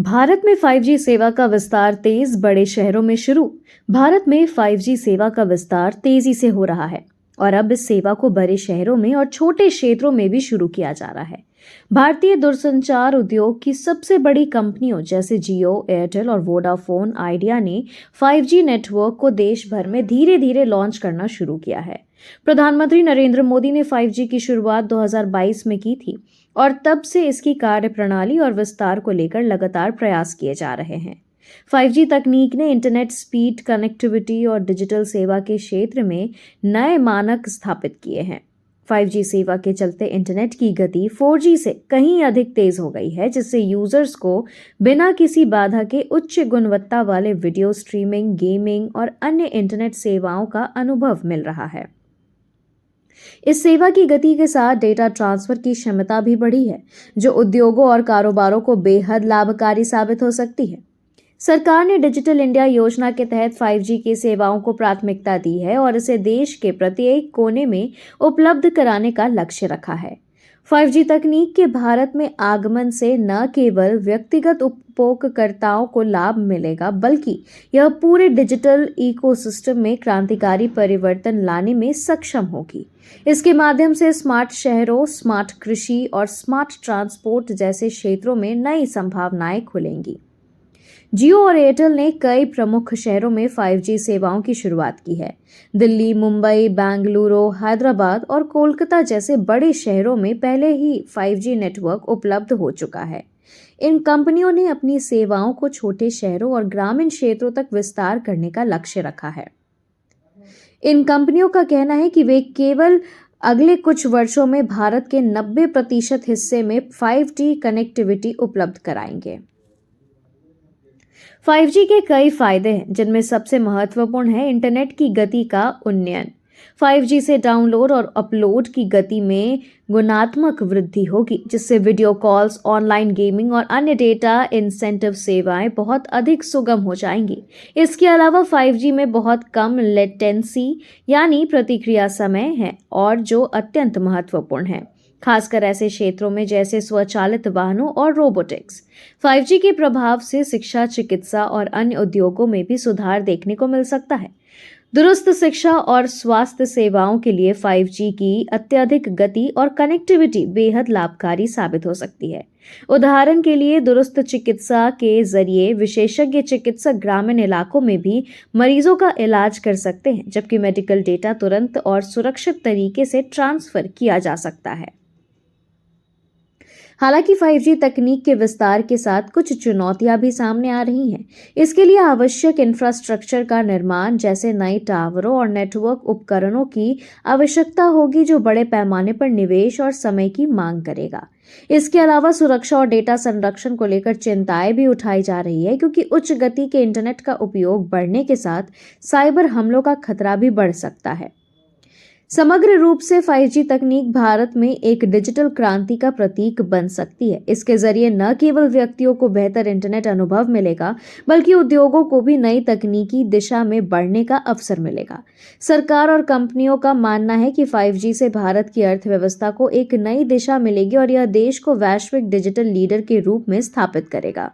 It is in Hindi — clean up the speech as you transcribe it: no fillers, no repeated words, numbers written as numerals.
भारत में 5G सेवा का विस्तार तेज बड़े शहरों में शुरू। भारत में 5G सेवा का विस्तार तेजी से हो रहा है और अब इस सेवा को बड़े शहरों में और छोटे क्षेत्रों में भी शुरू किया जा रहा है। भारतीय दूरसंचार उद्योग की सबसे बड़ी कंपनियों जैसे जियो, एयरटेल और वोडाफोन आइडिया ने 5G नेटवर्क को देश भर में धीरे धीरे लॉन्च करना शुरू किया है। प्रधानमंत्री नरेंद्र मोदी ने 5G की शुरुआत 2022 में की थी और तब से इसकी कार्यप्रणाली और विस्तार को लेकर लगातार प्रयास किए जा रहे हैं। 5G तकनीक ने इंटरनेट स्पीड, कनेक्टिविटी और डिजिटल सेवा के क्षेत्र में नए मानक स्थापित किए हैं। 5G सेवा के चलते इंटरनेट की गति 4G से कहीं अधिक तेज हो गई है, जिससे यूजर्स को बिना किसी बाधा के उच्च गुणवत्ता वाले वीडियो स्ट्रीमिंग, गेमिंग और अन्य इंटरनेट सेवाओं का अनुभव मिल रहा है। इस सेवा की गति के साथ डेटा ट्रांसफर की क्षमता भी बढ़ी है, जो उद्योगों और कारोबारों को बेहद लाभकारी साबित हो सकती है। सरकार ने डिजिटल इंडिया योजना के तहत 5G की सेवाओं को प्राथमिकता दी है और इसे देश के प्रत्येक कोने में उपलब्ध कराने का लक्ष्य रखा है। 5G तकनीक के भारत में आगमन से न केवल व्यक्तिगत उपभोक्ताओं को लाभ मिलेगा, बल्कि यह पूरे डिजिटल इकोसिस्टम में क्रांतिकारी परिवर्तन लाने में सक्षम होगी। इसके माध्यम से स्मार्ट शहरों, स्मार्ट कृषि और स्मार्ट ट्रांसपोर्ट जैसे क्षेत्रों में नई संभावनाएं खुलेंगी। जियो और एयरटेल ने कई प्रमुख शहरों में 5G सेवाओं की शुरुआत की है। दिल्ली, मुंबई, बेंगलुरु, हैदराबाद और कोलकाता जैसे बड़े शहरों में पहले ही 5G नेटवर्क उपलब्ध हो चुका है। इन कंपनियों ने अपनी सेवाओं को छोटे शहरों और ग्रामीण क्षेत्रों तक विस्तार करने का लक्ष्य रखा है। इन कंपनियों का कहना है कि वे केवल अगले कुछ वर्षों में भारत के 90% हिस्से में 5G कनेक्टिविटी उपलब्ध कराएंगे। 5G के कई फायदे हैं, जिनमें सबसे महत्वपूर्ण है इंटरनेट की गति का उन्नयन। 5G से डाउनलोड और अपलोड की गति में गुणात्मक वृद्धि होगी, जिससे वीडियो कॉल्स, ऑनलाइन गेमिंग और अन्य डेटा इंसेंटिव सेवाएं बहुत अधिक सुगम हो जाएंगी। इसके अलावा 5G में बहुत कम लेटेंसी यानी प्रतिक्रिया समय है, और जो अत्यंत महत्वपूर्ण है, खासकर ऐसे क्षेत्रों में जैसे स्वचालित वाहनों और रोबोटिक्स। 5G के प्रभाव से शिक्षा, चिकित्सा और अन्य उद्योगों में भी सुधार देखने को मिल सकता है। दुरुस्त शिक्षा और स्वास्थ्य सेवाओं के लिए 5G की अत्यधिक गति और कनेक्टिविटी बेहद लाभकारी साबित हो सकती है। उदाहरण के लिए, दुरुस्त चिकित्सा के जरिए विशेषज्ञ चिकित्सक ग्रामीण इलाकों में भी मरीजों का इलाज कर सकते हैं, जबकि मेडिकल डेटा तुरंत और सुरक्षित तरीके से ट्रांसफर किया जा सकता है। हालांकि 5G तकनीक के विस्तार के साथ कुछ चुनौतियां भी सामने आ रही हैं। इसके लिए आवश्यक इंफ्रास्ट्रक्चर का निर्माण, जैसे नए टावरों और नेटवर्क उपकरणों की आवश्यकता होगी, जो बड़े पैमाने पर निवेश और समय की मांग करेगा। इसके अलावा सुरक्षा और डेटा संरक्षण को लेकर चिंताएं भी उठाई जा रही है, क्योंकि उच्च गति के इंटरनेट का उपयोग बढ़ने के साथ साइबर हमलों का खतरा भी बढ़ सकता है। समग्र रूप से 5G तकनीक भारत में एक डिजिटल क्रांति का प्रतीक बन सकती है। इसके जरिए न केवल व्यक्तियों को बेहतर इंटरनेट अनुभव मिलेगा, बल्कि उद्योगों को भी नई तकनीकी दिशा में बढ़ने का अवसर मिलेगा। सरकार और कंपनियों का मानना है कि 5G से भारत की अर्थव्यवस्था को एक नई दिशा मिलेगी और यह देश को वैश्विक डिजिटल लीडर के रूप में स्थापित करेगा।